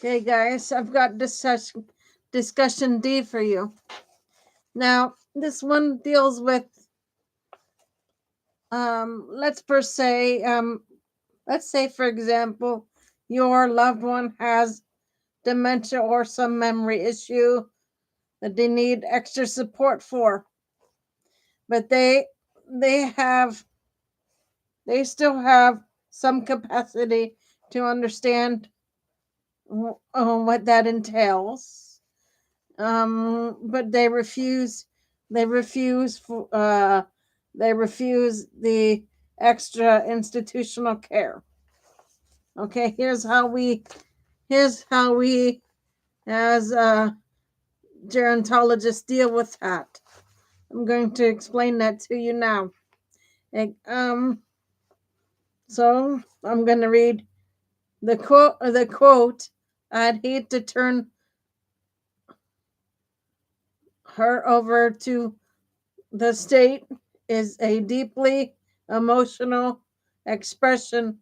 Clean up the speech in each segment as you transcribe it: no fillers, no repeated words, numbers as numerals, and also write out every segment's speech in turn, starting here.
Okay, guys, I've got discussion D for you. Now, this one deals with let's per se let's say, for example, your loved one has dementia or some memory issue that they need extra support for, but they have they still have some capacity to understand what that entails. But they refuse they refuse the extra institutional care. Okay, here's how we as gerontologists deal with that. I'm going to explain that to you now. So I'm going to read the quote. I'd hate to turn her over to the state is a deeply emotional expression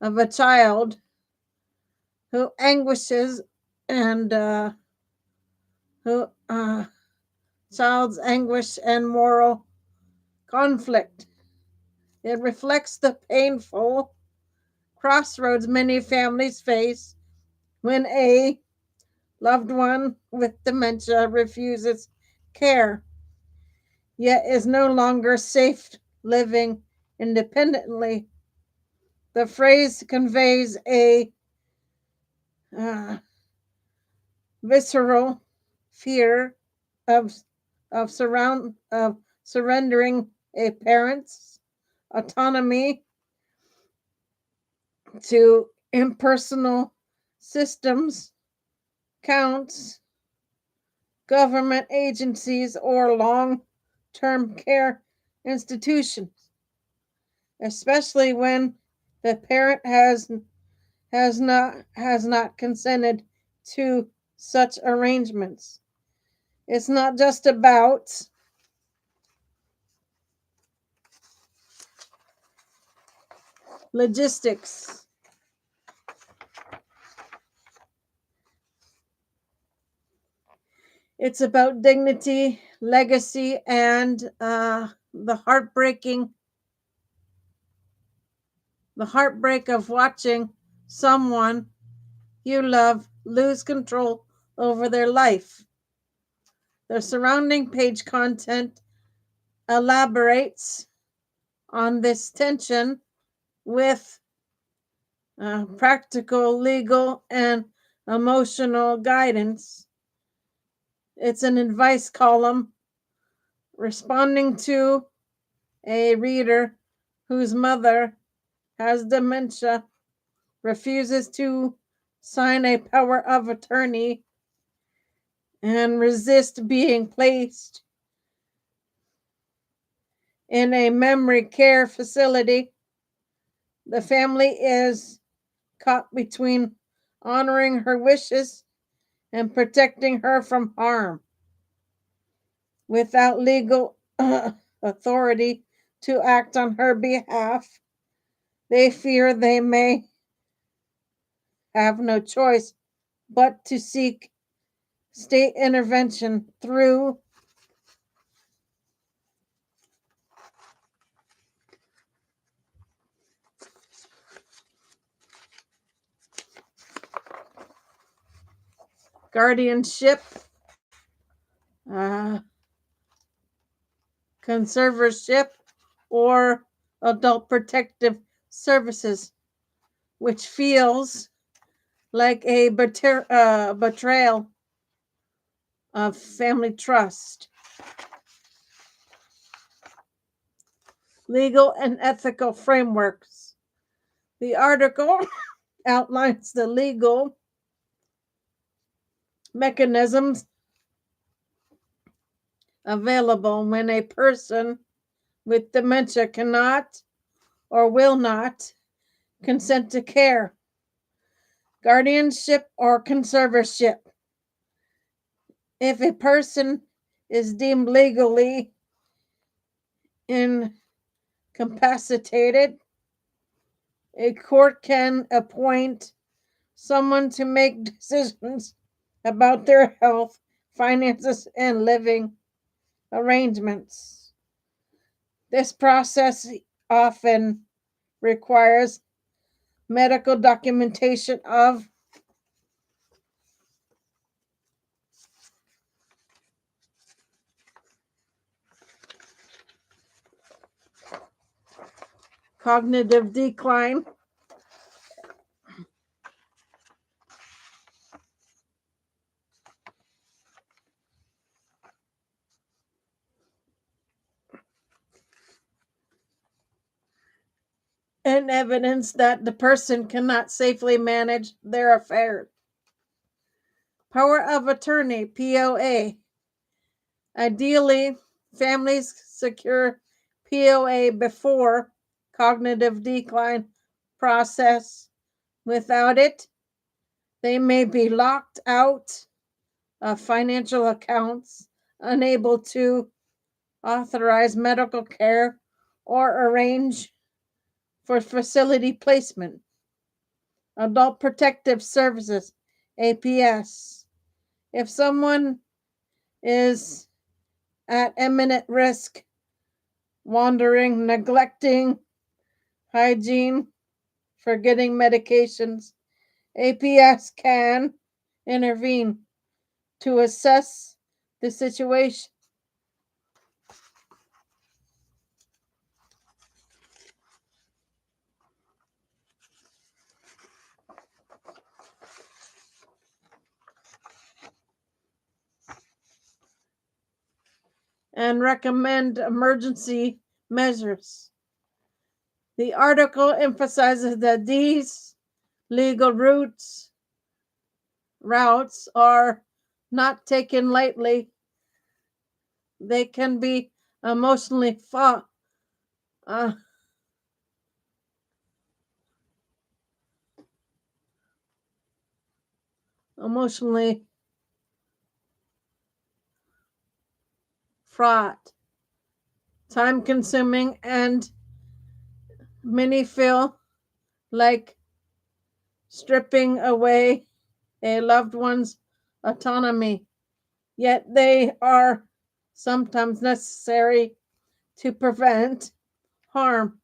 of a child who anguishes and who child's anguish and moral conflict. It reflects the painful crossroads many families face when a loved one with dementia refuses care, yet is no longer safe living independently. The phrase conveys a uh, visceral fear of of surrendering a parent's autonomy to impersonal systems, counts, government agencies, or long-term care institutions, especially when the parent has not consented to such arrangements. It's not just about logistics. It's about dignity, legacy, and the heartbreak of watching someone you love lose control over their life. The surrounding page content elaborates on this tension with practical, legal, and emotional guidance. It's an advice column responding to a reader whose mother has dementia, refuses to sign a power of attorney, and resist being placed in a memory care facility. The family is caught between honoring her wishes and protecting her from harm. Without legal authority to act on her behalf, they fear they may have no choice but to seek state intervention through guardianship, uh, conservatorship, or adult protective services, which feels like a betrayal of family trust. Legal and ethical frameworks. The article outlines the legal mechanisms available when a person with dementia cannot or will not consent to care, guardianship, or conservatorship. If a person is deemed legally incapacitated, a court can appoint someone to make decisions about their health, finances, and living arrangements. This process often requires medical documentation of cognitive decline and evidence that the person cannot safely manage their affairs. Power of attorney, POA. Ideally, families secure POA before cognitive decline process. Without it, they may be locked out of financial accounts, unable to authorize medical care or arrange for facility placement. Adult Protective Services, APS. If someone is at imminent risk, wandering, neglecting hygiene, forgetting medications, APS can intervene to assess the situation and recommend emergency measures. The article emphasizes that these legal routes are not taken lightly. They can be emotionally uh, emotionally fraught, time consuming, and many feel like stripping away a loved one's autonomy, yet they are sometimes necessary to prevent harm.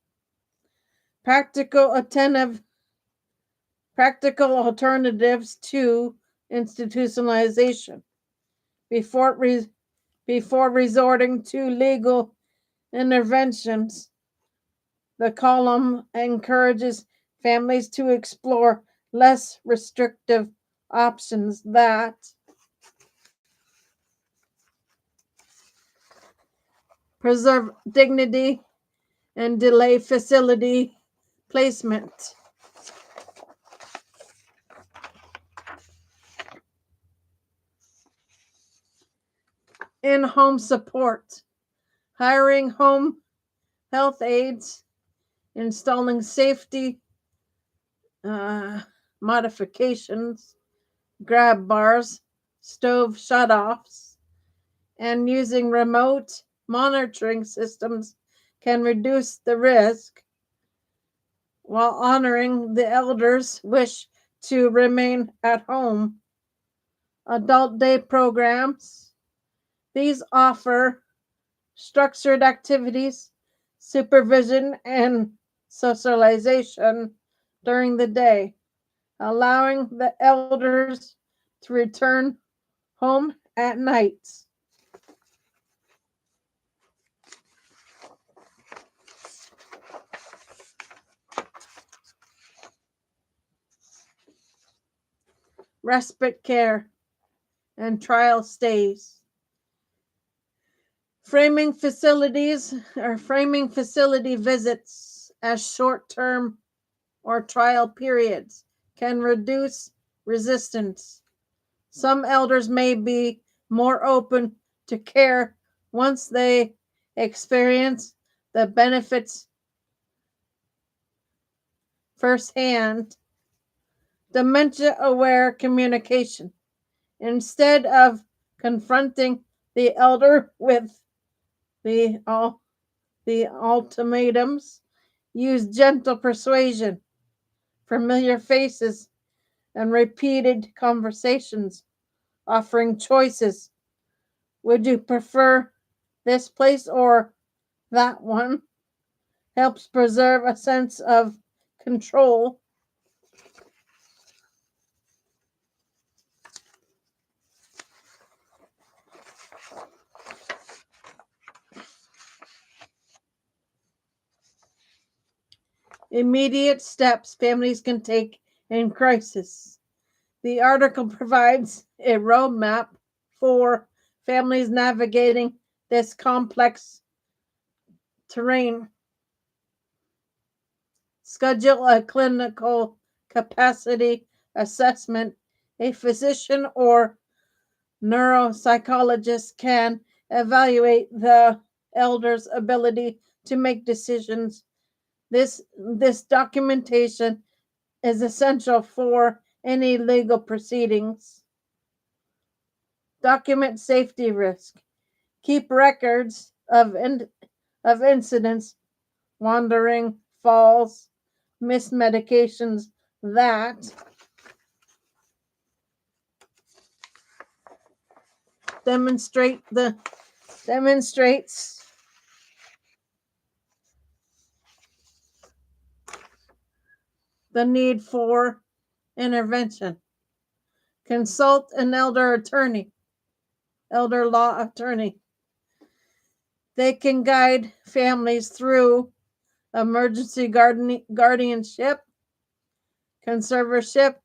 Practical attentive Practical alternatives to institutionalization before before resorting to legal interventions. The column encourages families to explore less restrictive options that preserve dignity and delay facility placement. In home support, hiring home health aides, installing safety uh, modifications, grab bars, stove shutoffs, and using remote monitoring systems can reduce the risk while honoring the elders' wish to remain at home. Adult day programs. These offer structured activities, supervision, and socialization during the day, allowing the elders to return home at night. Respite care and trial stays. Framing facility visits as short term or trial periods can reduce resistance. Some elders may be more open to care once they experience the benefits firsthand. Dementia aware communication. Instead of confronting the elder with the, the ultimatums, use gentle persuasion, familiar faces, and repeated conversations, offering choices. Would you prefer this place or that one? Helps preserve a sense of control. Immediate steps families can take in crisis. The article provides a roadmap for families navigating this complex terrain. Schedule a clinical capacity assessment. A physician or neuropsychologist can evaluate the elder's ability to make decisions. This documentation is essential for any legal proceedings. Document safety risk. Keep records of incidents, wandering, falls, missed medications that demonstrates the need for intervention. Consult an elder law attorney. They can guide families through emergency guardianship, conservatorship,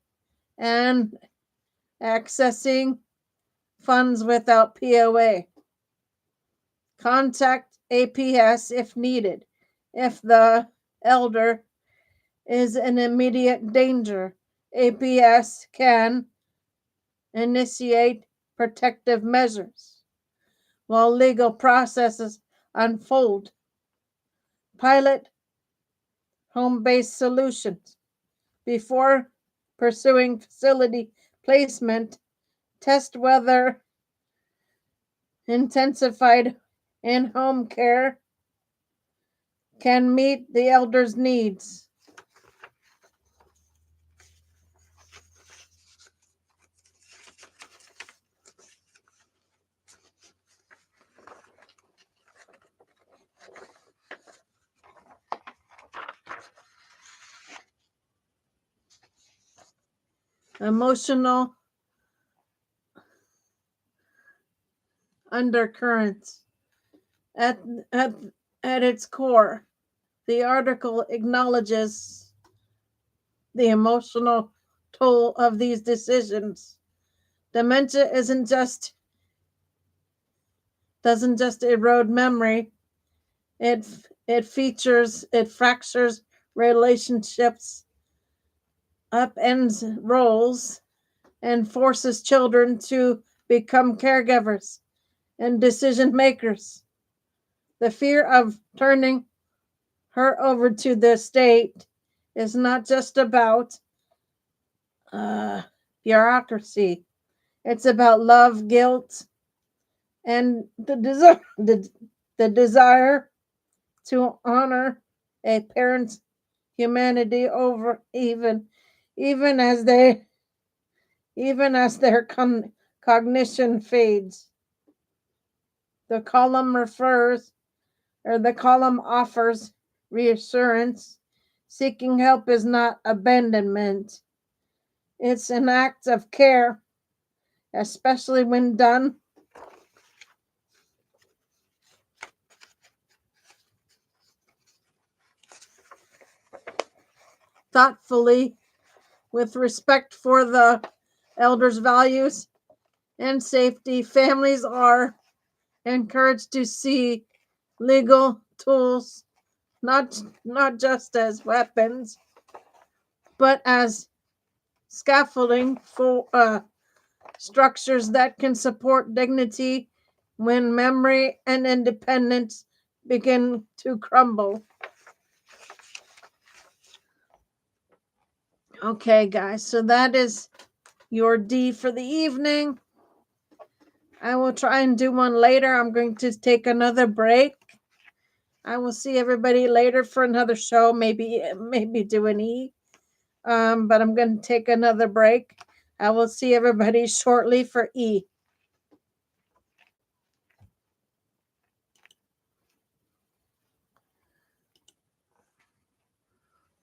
and accessing funds without POA. Contact APS if needed. If the elder is in immediate danger, APS can initiate protective measures while legal processes unfold. Pilot home-based solutions. Before pursuing facility placement, test whether intensified in-home care can meet the elder's needs. Emotional undercurrents. At, at, at its core, the article acknowledges the emotional toll of these decisions. Dementia doesn't just erode memory. It fractures relationships, upends roles, and forces children to become caregivers and decision makers. The fear of turning her over to the state is not just about uh, bureaucracy. It's about love, guilt, and the desire to honor a parent's humanity over even as they even as their cognition fades. The column the column offers reassurance. Seeking help is not abandonment. It's an act of care, especially when done thoughtfully with respect for the elders' values and safety. Families are encouraged to see legal tools not just as weapons, but as scaffolding for structures that can support dignity when memory and independence begin to crumble. Okay, guys, so that is your D for the evening. I will try and do one later. I'm going to take another break. I will see everybody later for another show. Maybe do an E. but I'm going to take another break. I will see everybody shortly for E.